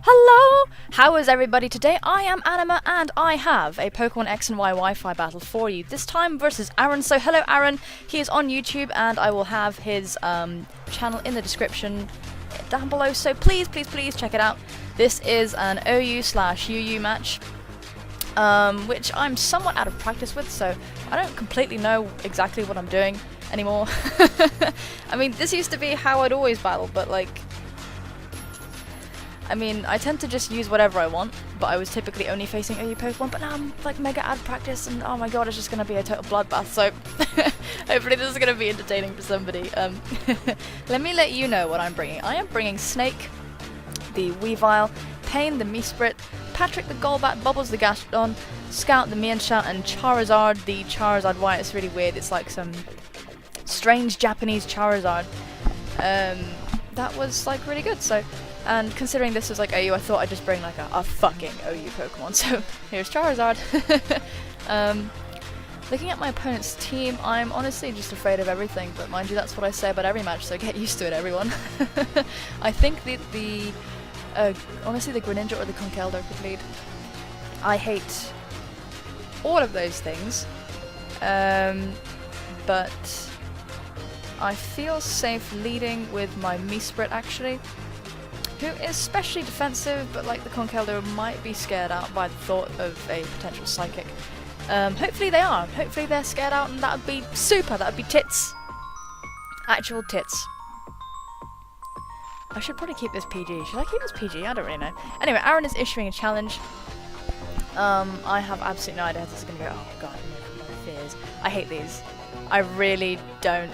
Hello! How is everybody today? I am Anima and I have a Pokemon X and Y Wi-Fi battle for you. This time versus Aaron. So hello Aaron, he is on YouTube and I will have his channel in the description down below. So please check it out. This is an OU/UU match, which I'm somewhat out of practice with, so I don't completely know exactly what I'm doing anymore. I mean, this used to be how I'd always battle, but like, I mean, I tend to just use whatever I want, but I was typically only facing OU Pokemon, but now I'm like mega out of practice and oh my god, it's just gonna be a total bloodbath, so hopefully this is gonna be entertaining for somebody. Let me let you know what I'm bringing. I am bringing Snake, the Weavile, Pain, the Meesprit, Patrick the Golbat, Bubbles the Gastrodon, Scout the Mienshao, and Charizard the Charizard. Why it's really weird, it's like some strange Japanese Charizard. That was like really good, so. And considering this was like OU, I thought I'd just bring like a fucking OU Pokemon. So here's Charizard. Looking at my opponent's team, I'm honestly just afraid of everything. But mind you, that's what I say about every match, so get used to it, everyone. I think honestly the Greninja or the Conkeldurr could lead. I hate all of those things, but I feel safe leading with my Meesprit actually, who is especially defensive, but like the Conkeldurr might be scared out by the thought of a potential Psychic. Hopefully they are. Hopefully they're scared out, and that would be super. That would be tits. Actual tits. I should probably keep this PG. Should I keep this PG? I don't really know. Anyway, Aaron is issuing a challenge. I have absolutely no idea how this is going to go. Oh god, my fears. I hate these. I really don't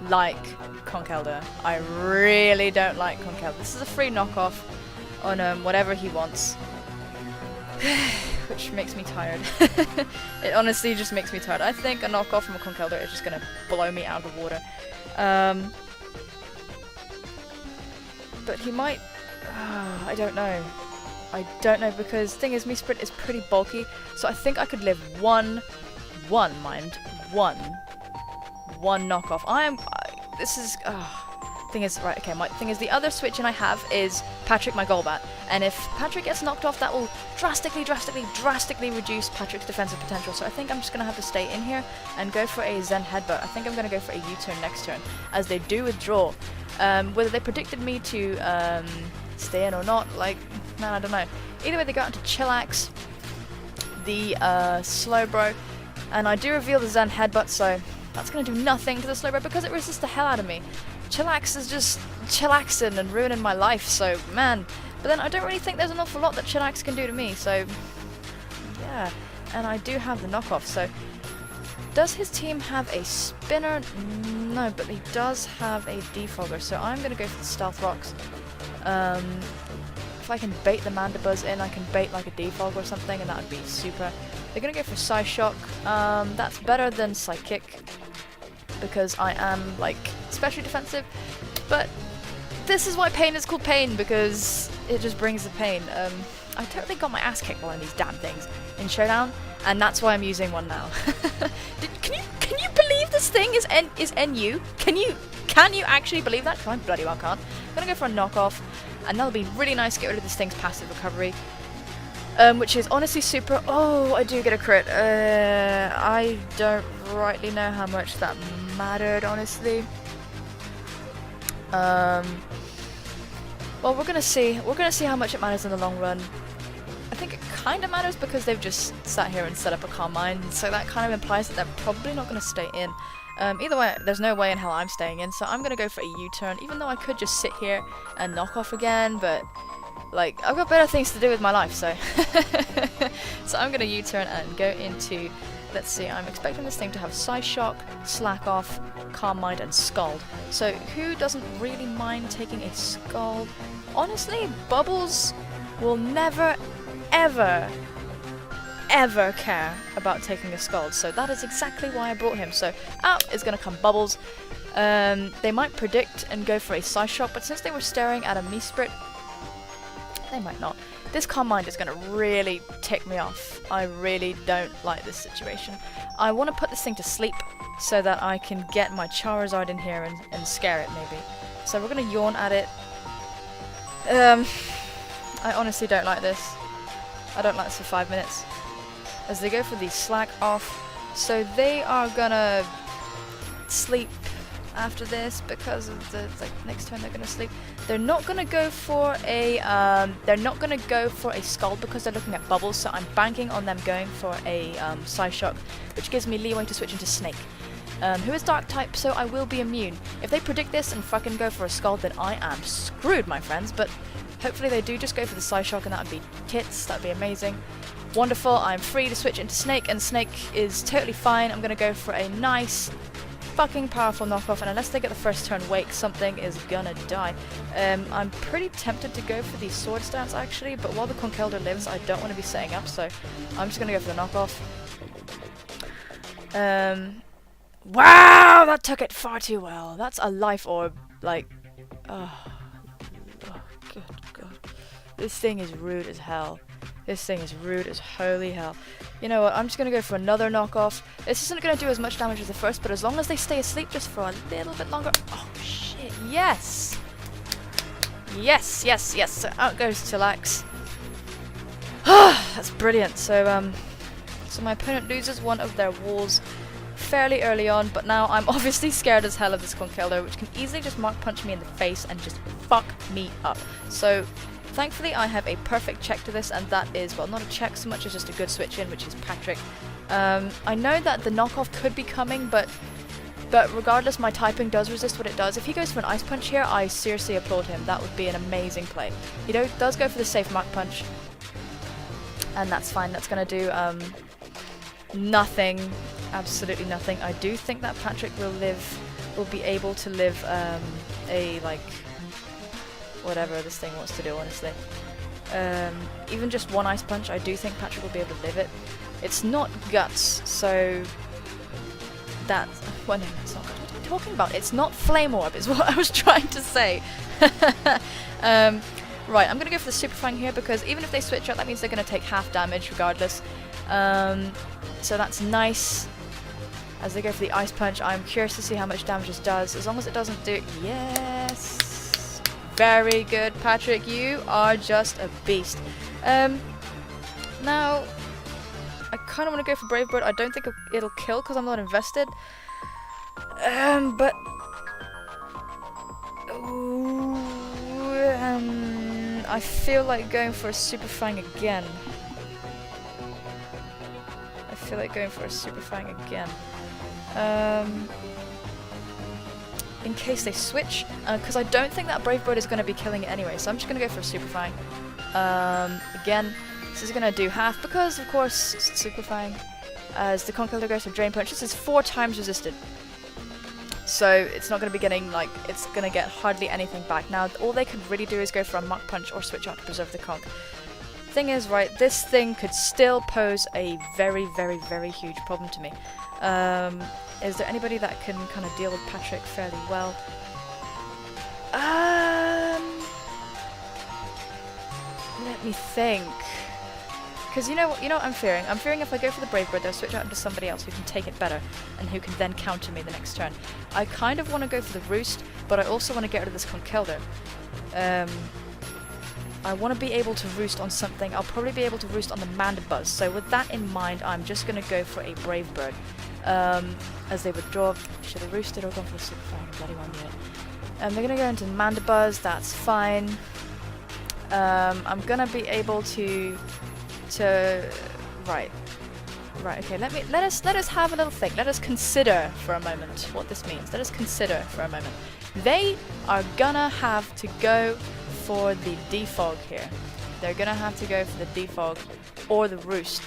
like Conkeldurr. I really don't like Conkeldurr. This is a free knockoff on whatever he wants, which makes me tired. It honestly just makes me tired. I think a knockoff from a Conkeldurr is just gonna blow me out of the water. But he might. I don't know. I don't know, because the thing is, Meesprit is pretty bulky, so I think I could live one knockoff. Thing is, right, okay, my thing is, the other switch in I have is Patrick, my Golbat, and if Patrick gets knocked off, that will drastically reduce Patrick's defensive potential, so I think I'm just gonna have to stay in here and go for a Zen Headbutt. I think I'm gonna go for a U-turn next turn, as they do withdraw. Whether they predicted me to stay in or not, like, man, I don't know. Either way, they go out into Chillax, the Slowbro, and I do reveal the Zen Headbutt, so that's going to do nothing to the Slowbro because it resists the hell out of me. Chillax is just chillaxing and ruining my life, so man. But then I don't really think there's an awful lot that Chillax can do to me, so yeah. And I do have the knockoff, so does his team have a Spinner? No, but he does have a Defogger, so I'm going to go for the Stealth Rocks. If I can bait the Mandibuzz in, I can bait like a Defog or something, and that would be super. They're gonna go for Psyshock. That's better than Psychic, because I am like especially defensive. But this is why Pain is called Pain, because it just brings the pain. I totally got my ass kicked by one of these damn things in Showdown, and that's why I'm using one now. Can you believe this thing is NU? Can you actually believe that? I bloody well can't. I'm gonna go for a knockoff, and that'll be really nice to get rid of this thing's passive recovery. Which is honestly super. Oh, I do get a crit. I don't rightly know how much that mattered, honestly. Well, we're gonna see. We're gonna see how much it matters in the long run. I think it kind of matters because they've just sat here and set up a Calm Mind, so that kind of implies that they're probably not gonna stay in. Either way, there's no way in hell I'm staying in, so I'm gonna go for a U-turn, even though I could just sit here and knock off again, but like, I've got better things to do with my life, so so I'm gonna U-turn and go into, let's see, I'm expecting this thing to have Psyshock, Slack Off, Calm Mind, and Scald. So who doesn't really mind taking a Scald? Honestly, Bubbles will never, ever care about taking a Scald, so that is exactly why I brought him. So out is gonna come Bubbles. They might predict and go for a Psyshock, but since they were staring at a Meesprit, they might not. This Calm Mind is going to really tick me off. I really don't like this situation. I want to put this thing to sleep so that I can get my Charizard in here and scare it, maybe. So we're going to yawn at it. I honestly don't like this. I don't like this for 5 minutes. As they go for the slack off. So they are gonna sleep after this because of the next turn they're gonna sleep. They're not gonna go for a Scald because they're looking at bubbles, so I'm banking on them going for a Psyshock, which gives me leeway to switch into Snake. Who is Dark type, so I will be immune. If they predict this and fucking go for a Scald, then I am screwed, my friends, but hopefully they do just go for the Psyshock and that would be tits, that would be amazing. Wonderful, I'm free to switch into Snake, and Snake is totally fine. I'm gonna go for a nice fucking powerful knockoff, and unless they get the first turn wake, something is gonna die. I'm pretty tempted to go for the Sword stance actually, but while the Conkeldurr lives, I don't want to be setting up, so I'm just gonna go for the knockoff. Wow, that took it far too well. That's a life orb, like, oh good god. This thing is rude as hell. This thing is rude as holy hell. You know what, I'm just gonna go for another knockoff. This isn't gonna do as much damage as the first, but as long as they stay asleep just for a little bit longer. Oh shit, yes! Yes, yes, yes, so out goes Chillax. That's brilliant. So, so my opponent loses one of their walls fairly early on, but now I'm obviously scared as hell of this Conkeldurr, which can easily just Mark Punch me in the face and just fuck me up. So, thankfully I have a perfect check to this, and that is, well, not a check so much as just a good switch in, which is Patrick. I know that the knockoff could be coming, but regardless, my typing does resist what it does. If he goes for an Ice Punch here, I seriously applaud him. That would be an amazing play. He does go for the safe Mark Punch, and that's fine. That's going to do nothing, absolutely nothing. I do think that Patrick will be able to live a, like, whatever this thing wants to do, honestly. Even just one Ice Punch, I do think Patrick will be able to live it. It's not Guts, so that's... well, no, it's not Guts. What am I talking about? It's not Flame Orb, is what I was trying to say. Right, I'm going to go for the Super Fang here, because even if they switch out, that means they're going to take half damage regardless. So that's nice. As they go for the Ice Punch, I'm curious to see how much damage this does. As long as it doesn't do... yes! Very good, Patrick. You are just a beast. Now, I kind of want to go for Brave Bird. I don't think it'll kill because I'm not invested. But... ooh, I feel like going for a Super Fang again. I feel like going for a Super Fang again. In case they switch, because I don't think that Brave Bird is going to be killing it anyway, so I'm just going to go for a Super Fang. Again, this is going to do half, because of course it's Super Fang. As the Conkeldurr goes for Drain Punch, this is 4 times resisted. So it's not going to be getting, like, it's going to get hardly anything back. Now, all they could really do is go for a Mach Punch or switch out to preserve the Conk. Thing is, right, this thing could still pose a very, very, very huge problem to me. Is there anybody that can kind of deal with Patrick fairly well? Let me think. Because you know what I'm fearing? I'm fearing if I go for the Brave Bird, they'll switch out into somebody else who can take it better, and who can then counter me the next turn. I kind of want to go for the Roost, but I also want to get rid of this Conkeldurr. I want to be able to roost on something. I'll probably be able to roost on the Mandibuzz. So with that in mind, I'm just going to go for a Brave Bird. As they withdraw, should have roosted or gone for a Super Fang? Bloody one minute. They're going to go into Mandibuzz. That's fine. I'm going to be able to right. Okay. Let us have a little think. Let us consider for a moment what this means. Let us consider for a moment. They are gonna have to go for the Defog here. They're gonna have to go for the Defog or the Roost.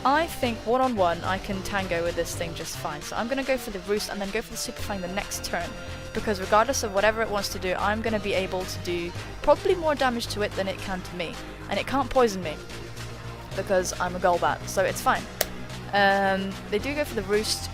I think one-on-one I can tango with this thing just fine. So I'm gonna go for the Roost and then go for the Super Fang the next turn. Because regardless of whatever it wants to do, I'm gonna be able to do probably more damage to it than it can to me. And it can't poison me. Because I'm a Golbat, so it's fine. They do go for the Roost,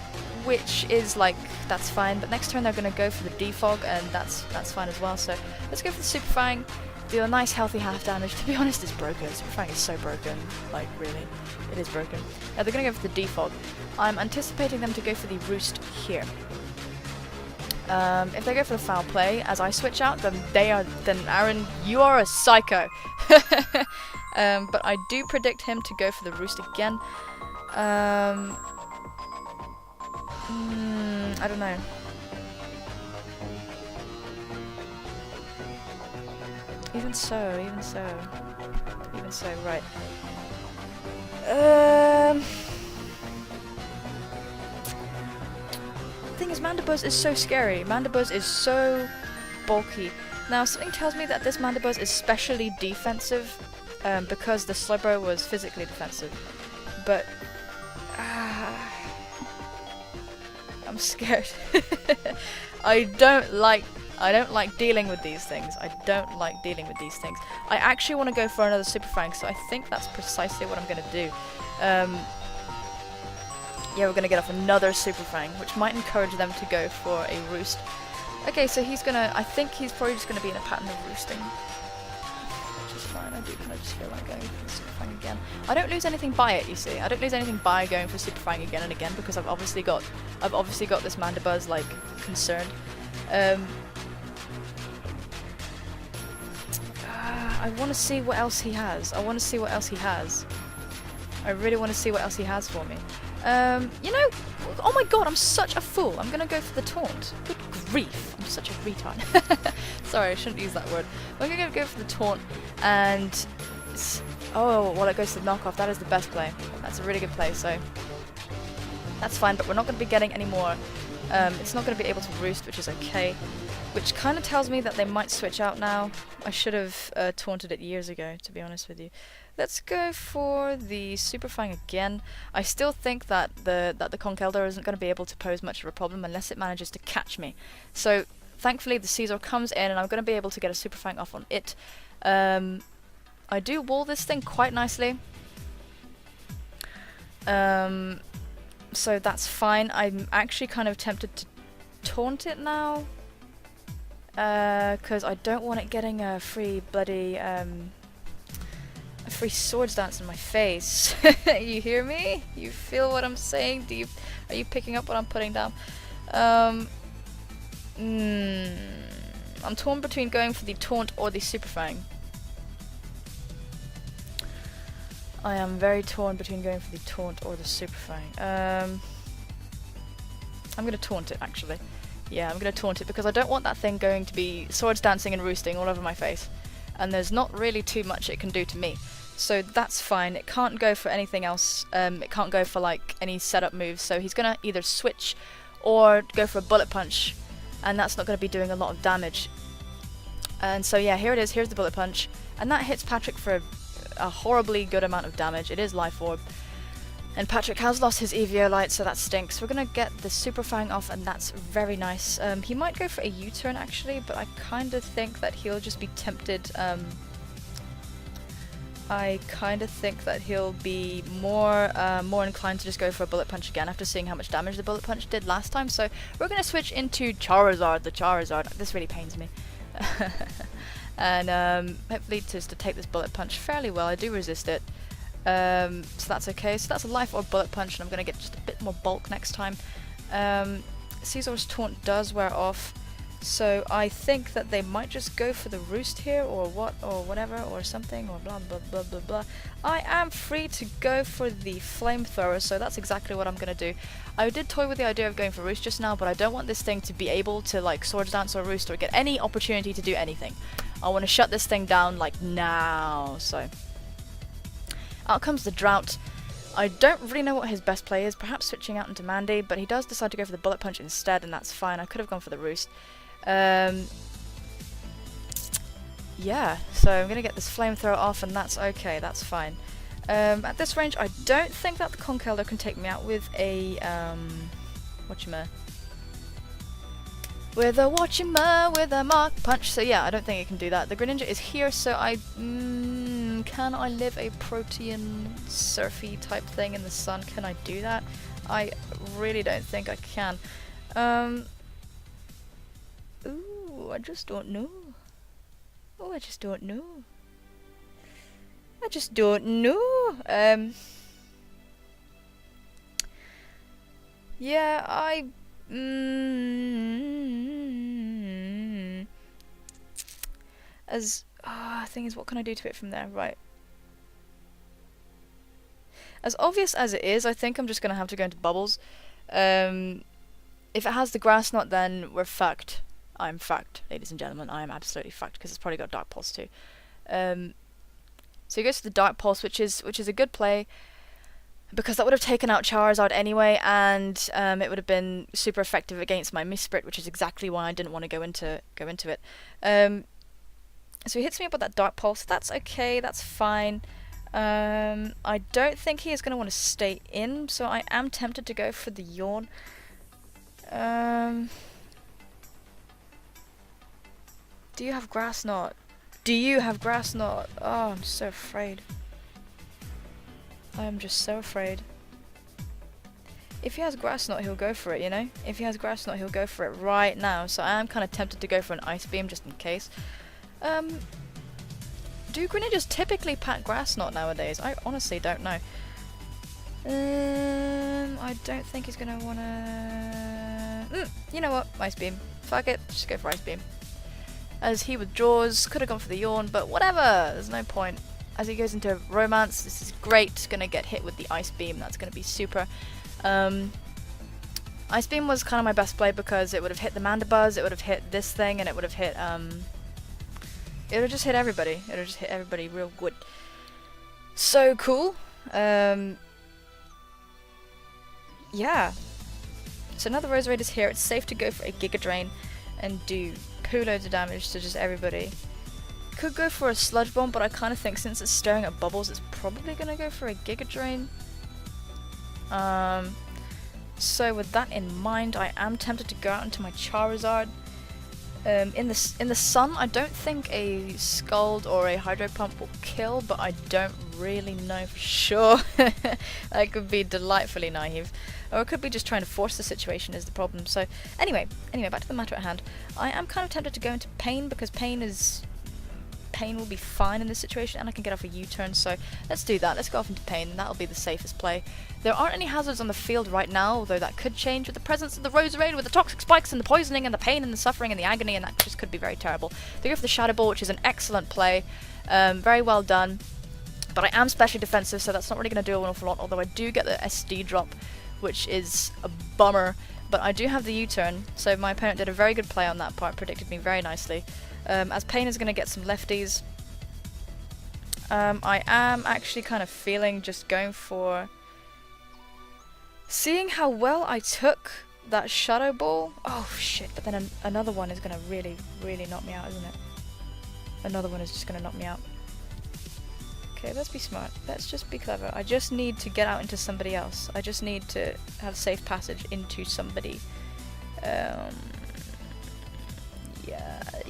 which is like, that's fine, but next turn they're going to go for the Defog, and that's fine as well. So let's go for the Super Fang, deal a nice healthy half damage. To be honest, it's broken. Super Fang is so broken, like really, it is broken. Now they're going to go for the Defog. I'm anticipating them to go for the Roost here. If they go for the foul play, as I switch out, then Aaron, you are a psycho. But I do predict him to go for the roost again. I don't know. Even so, right. The thing is, Mandibuzz is so scary. Mandibuzz is so bulky. Now, something tells me that this Mandibuzz is specially defensive, because the Slowbro was physically defensive. But I'm scared. I don't like dealing with these things. I actually want to go for another Super Fang, so I think that's precisely what I'm going to do. Yeah, we're going to get off another Super Fang, which might encourage them to go for a roost. Okay, so I think he's probably just going to be in a pattern of roosting. Which is fine, I do kind of just feel like going for the Super Fang again. I don't lose anything by it, you see. I don't lose anything by going for Super Fang again and again, because I've obviously got this Mandibuzz, like, concerned. I want to see what else he has. I really want to see what else he has for me. You know, oh my god, I'm such a fool. I'm gonna go for the taunt. Good grief, I'm such a retard. Sorry, I shouldn't use that word. I'm gonna go for the taunt, and oh, well, it goes to the knockoff. That is the best play. That's a really good play, so that's fine, but we're not gonna be getting any more. It's not gonna be able to roost, which is okay. Which kind of tells me that they might switch out now. I should have taunted it years ago, to be honest with you. Let's go for the Super Fang again. I still think that the Conkeldurr isn't going to be able to pose much of a problem unless it manages to catch me. So thankfully the Scizor comes in and I'm going to be able to get a Super Fang off on it. I do wall this thing quite nicely. So that's fine. I'm actually kind of tempted to taunt it now. Because I don't want it getting a free bloody, a free swords dance in my face. You hear me? You feel what I'm saying? Are you picking up what I'm putting down? I'm torn between going for the taunt or the Super Fang. I am very torn between going for the taunt or the Super Fang. I'm gonna taunt it, actually. Yeah, I'm going to taunt it because I don't want that thing going to be swords dancing and roosting all over my face. And there's not really too much it can do to me. So that's fine. It can't go for anything else. It can't go for like any setup moves. So he's going to either switch or go for a bullet punch. And that's not going to be doing a lot of damage. And so yeah, here it is. Here's the bullet punch. And that hits Patrick for a horribly good amount of damage. It is Life Orb. And Patrick has lost his Eviolite, so that stinks. We're going to get the Super Fang off, and that's very nice. He might go for a U-turn, actually, but I kind of think that he'll just be tempted. I kind of think that he'll be more inclined to just go for a Bullet Punch again after seeing how much damage the Bullet Punch did last time. So we're going to switch into Charizard, the Charizard. This really pains me. And hopefully just to take this Bullet Punch fairly well. I do resist it. So that's okay. So that's a Life Orb Bullet Punch, and I'm going to get just a bit more bulk next time. Scizor's taunt does wear off, so I think that they might just go for the roost here, or what, or whatever, or something, or blah blah blah blah blah. I am free to go for the flamethrower, so that's exactly what I'm going to do. I did toy with the idea of going for roost just now, but I don't want this thing to be able to like swords dance or roost or get any opportunity to do anything. I want to shut this thing down like now, so... Out comes the Drought. I don't really know what his best play is, perhaps switching out into Mandy, but he does decide to go for the Bullet Punch instead, and that's fine. I could have gone for the Roost. Yeah, so I'm going to get this Flamethrower off, and that's okay, that's fine. At this range, I don't think that the Conkeldurr can take me out with a, with a Mach Punch, so yeah, I don't think it can do that. The Greninja is here, so can I live a Protean surfy type thing in the sun? Can I do that? I really don't think I can. Ooh, I just don't know. Oh, I just don't know. I just don't know. Yeah, As thing is, what can I do to it from there? Right. As obvious as it is, I think I'm just gonna have to go into bubbles. If it has the grass knot, then we're fucked. I'm fucked, ladies and gentlemen. I am absolutely fucked because it's probably got Dark Pulse too. So he goes to the Dark Pulse, which is a good play because that would have taken out Charizard anyway, and it would have been super effective against my Misprit, which is exactly why I didn't want to go into it. So he hits me up with that Dark Pulse. That's okay. That's fine. I don't think he is going to want to stay in, so I am tempted to go for the Yawn. Do you have Grass Knot? Do you have Grass Knot? Oh, I'm so afraid. I am just so afraid. If he has Grass Knot, he'll go for it, you know? If he has Grass Knot, he'll go for it right now, so I am kind of tempted to go for an Ice Beam just in case. Do Greninjas typically pack Grass Knot nowadays? I honestly don't know. I don't think he's gonna wanna... you know what? Ice Beam. Fuck it, just go for Ice Beam. As he withdraws, could have gone for the Yawn, but whatever, there's no point. As he goes into Romance, this is great, gonna get hit with the Ice Beam, that's gonna be super. Ice Beam was kind of my best play because it would have hit the Mandibuzz, it would have hit this thing, and it would have hit, it would have just hit everybody. It would have just hit everybody real good. So cool. Yeah. So now the Roserade is here, it's safe to go for a Giga Drain and do loads of damage to just everybody. Could go for a Sludge Bomb, but I kind of think since it's stirring up bubbles, it's probably going to go for a Giga Drain. So with that in mind, I am tempted to go out into my Charizard. In the sun, I don't think a Scald or a Hydro Pump will kill, but I don't really know for sure. I could be delightfully naive. Or it could be just trying to force the situation is the problem. So anyway, back to the matter at hand. I am kind of tempted to go into Pain because Pain will be fine in this situation, and I can get off a U-turn, so let's do that. Let's go off into Pain, and that'll be the safest play. There aren't any hazards on the field right now, although that could change with the presence of the Roserade, with the Toxic Spikes and the Poisoning and the Pain and the Suffering and the Agony, and that just could be very terrible. They go for the Shadow Ball, which is an excellent play. Very well done. But I am specially defensive, so that's not really going to do an awful lot, although I do get the SD drop, which is a bummer. But I do have the U-turn, so my opponent did a very good play on that part, predicted me very nicely. As Pain is going to get some lefties, I am actually kind of feeling just going for... Seeing how well I took that Shadow Ball... Oh shit, but then another one is going to really, really knock me out, isn't it? Another one is just going to knock me out. Okay, let's be smart. Let's just be clever. I just need to get out into somebody else. I just need to have safe passage into somebody. Yeah,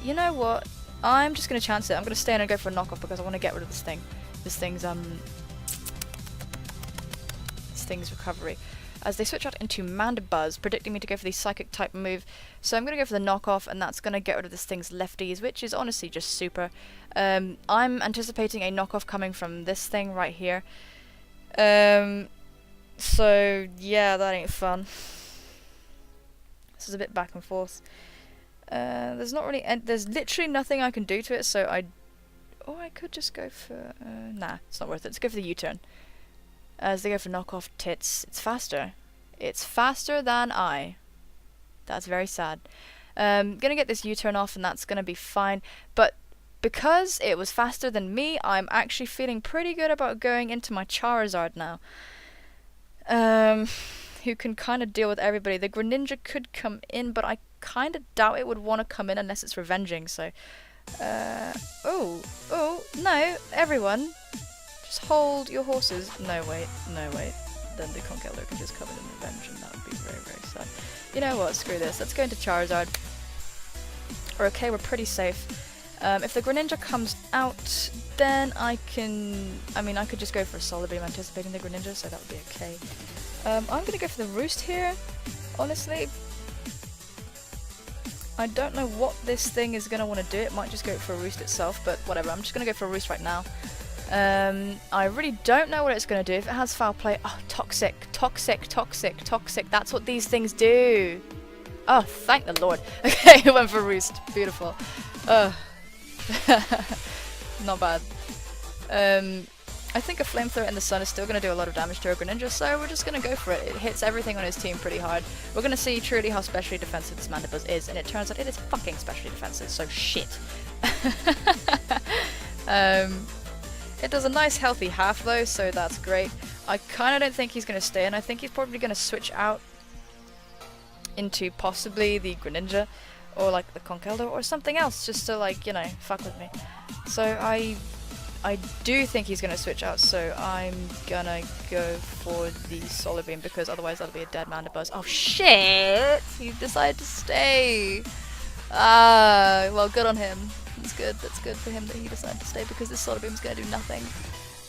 you know what? I'm just going to chance it. I'm going to stay in and go for a knockoff because I want to get rid of this thing. This thing's recovery. As they switch out into Mandibuzz, predicting me to go for the Psychic type move. So I'm going to go for the knockoff, and that's going to get rid of this thing's lefties, which is honestly just super. I'm anticipating a knockoff coming from this thing right here. So yeah, that ain't fun. This is a bit back and forth. There's not really, there's literally nothing I can do to it, so I could just go for, nah, it's not worth it. Let's go for the U-turn. As they go for knockoff tits, it's faster. It's faster than I. That's very sad. Gonna get this U-turn off, and that's gonna be fine. But because it was faster than me, I'm actually feeling pretty good about going into my Charizard now. Who can kind of deal with everybody. The Greninja could come in, but I kind of doubt it would want to come in unless it's revenging, so... oh, no, everyone. Just hold your horses. No, wait. Then the Conkeldurr can just come in and revenge, and that would be very, very sad. You know what, screw this. Let's go into Charizard. We're okay, we're pretty safe. If the Greninja comes out, then I could just go for a Solar Beam anticipating the Greninja, so that would be okay. I'm gonna go for the Roost here, honestly. I don't know what this thing is gonna want to do. It might just go for a Roost itself, but whatever. I'm just gonna go for a Roost right now. I really don't know what it's gonna do. If it has Foul Play, oh, Toxic. That's what these things do. Oh, thank the Lord. Okay, it went for Roost. Beautiful. Not bad. I think a flamethrower in the sun is still going to do a lot of damage to our Greninja, so we're just going to go for it. It hits everything on his team pretty hard. We're going to see truly how specially defensive this Mandibuzz is, and it turns out it is fucking specially defensive, so shit. It does a nice healthy half though, so that's great. I kind of don't think he's going to stay in. I think he's probably going to switch out into possibly the Greninja, or like the Conkeldurr, or something else, just to like, you know, fuck with me. So I do think he's going to switch out, so I'm gonna go for the Solar Beam, because otherwise that'll be a dead Mandibuzz. Oh shit! He decided to stay! Ah, well, good on him. That's good. That's good for him that he decided to stay, because this Solar Beam's going to do nothing.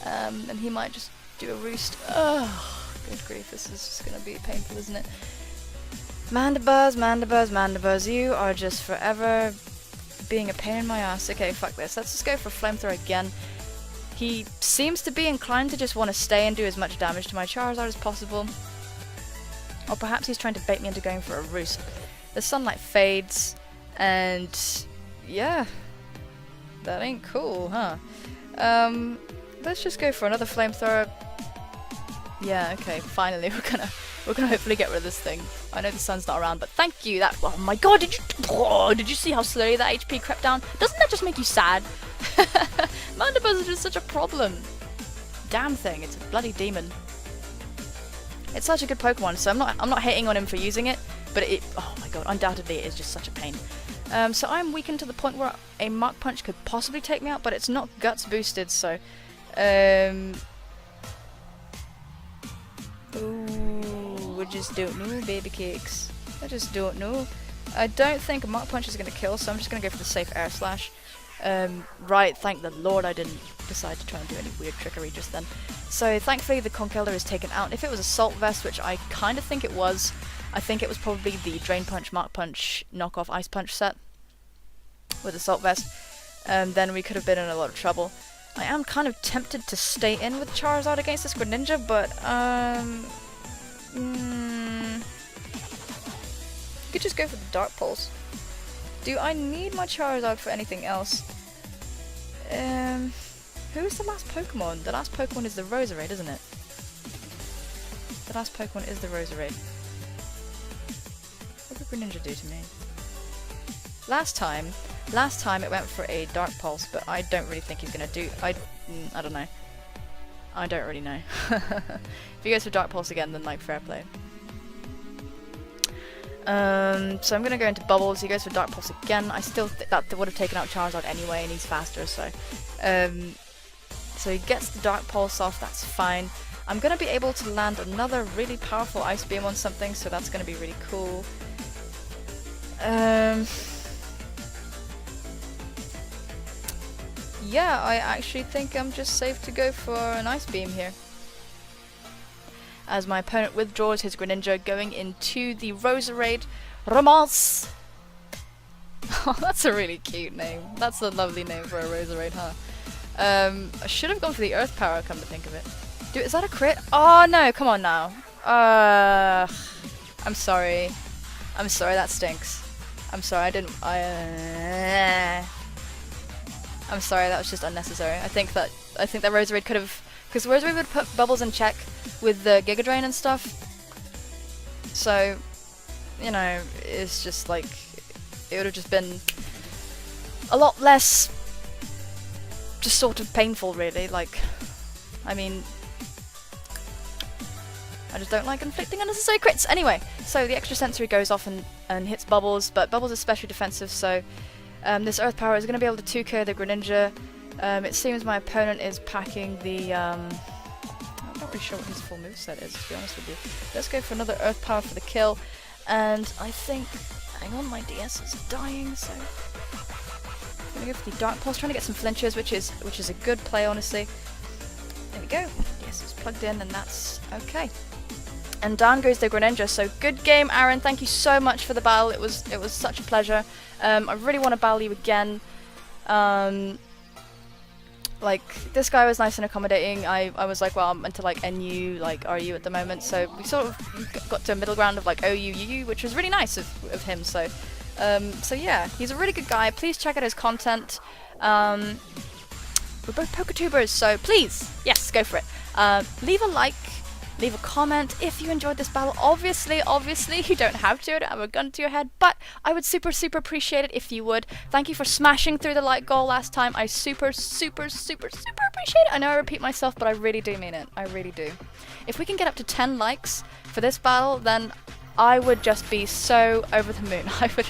And he might just do a roost. Oh, good grief, this is just going to be painful, isn't it? Mandibuzz, Mandibuzz, Mandibuzz, you are just forever being a pain in my ass. Okay, fuck this. Let's just go for Flamethrower again. He seems to be inclined to just want to stay and do as much damage to my Charizard as possible. Or perhaps he's trying to bait me into going for a roost. The sunlight fades, and yeah, that ain't cool, huh? Let's just go for another Flamethrower. Yeah, okay, finally we're gonna hopefully get rid of this thing. I know the sun's not around, but thank you. That, oh my god, did you see how slowly that HP crept down? Doesn't that just make you sad? Mandibuzz is just such a problem. Damn thing, it's a bloody demon. It's such a good Pokemon, so I'm not hating on him for using it, but oh my god, undoubtedly it is just such a pain. So I'm weakened to the point where a Mach Punch could possibly take me out, but it's not Guts boosted, so ooh, we just don't know, baby cakes. I just don't know. I don't think a Mach Punch is going to kill, so I'm just going to go for the safe Air Slash. Right, thank the Lord I didn't decide to try and do any weird trickery just then. So thankfully the Conkeldurr is taken out. If it was Assault Vest, which I kind of think it was, I think it was probably the Drain Punch, Mach Punch, knockoff Ice Punch set with Assault Vest, then we could have been in a lot of trouble. I am kind of tempted to stay in with Charizard against this Greninja, but you could just go for the Dark Pulse. Do I need my Charizard for anything else? Who's the last Pokemon? The last Pokemon is the Roserade, isn't it? The last Pokemon is the Roserade. What did Greninja do to me? Last time it went for a Dark Pulse, but I don't really think he's gonna do. I don't know. I don't really know. If he goes for Dark Pulse again, then like fair play. So I'm gonna go into Bubbles. He goes for Dark Pulse again. I still think that would have taken out Charizard anyway, and he's faster, so so he gets the Dark Pulse off. That's fine. I'm gonna be able to land another really powerful Ice Beam on something, so that's gonna be really cool. Yeah, I actually think I'm just safe to go for an Ice Beam here. As my opponent withdraws his Greninja, going into the Roserade Romance. Oh, that's a really cute name. That's a lovely name for a Roserade, huh? I should have gone for the Earth Power, come to think of it. Dude, is that a crit? Oh no, come on now. I'm sorry. I'm sorry, that stinks. I'm sorry, I'm sorry, that was just unnecessary. I think that Roserade could have, because Roserade would put Bubbles in check with the Giga Drain and stuff. So, you know, it's just like, it would have just been a lot less just sort of painful, really. Like, I mean, I just don't like inflicting unnecessary crits. Anyway, so the extra sensory goes off and hits Bubbles, but Bubbles is specially defensive, so this Earth Power is going to be able to 2k the Greninja. It seems my opponent is packing the, I'm not really sure what his full moveset is, to be honest with you. Let's go for another Earth Power for the kill, and I think, hang on, my DS is dying, so I'm going to go for the Dark Pulse, trying to get some flinches, which is a good play, honestly. There we go, yes, it's plugged in, and that's okay. And down goes the Greninja, so good game, Aaron, thank you so much for the battle, it was such a pleasure. I really want to battle you again. Like, this guy was nice and accommodating. I was like, well, I'm into like NU, like RU at the moment, so we sort of got to a middle ground of like OU, UU, which was really nice of him, so So yeah, he's a really good guy. Please check out his content. We're both PokeTubers, so please, yes, go for it. Leave a like, leave a comment if you enjoyed this battle. Obviously, you don't have to. I don't have a gun to your head, but I would super appreciate it if you would. Thank you for smashing through the like goal last time. I super appreciate it. I know I repeat myself, but I really do mean it. I really do. If we can get up to 10 likes for this battle, then I would just be so over the moon. I would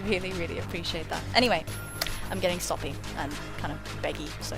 really appreciate that. Anyway, I'm getting soppy and kind of beggy, so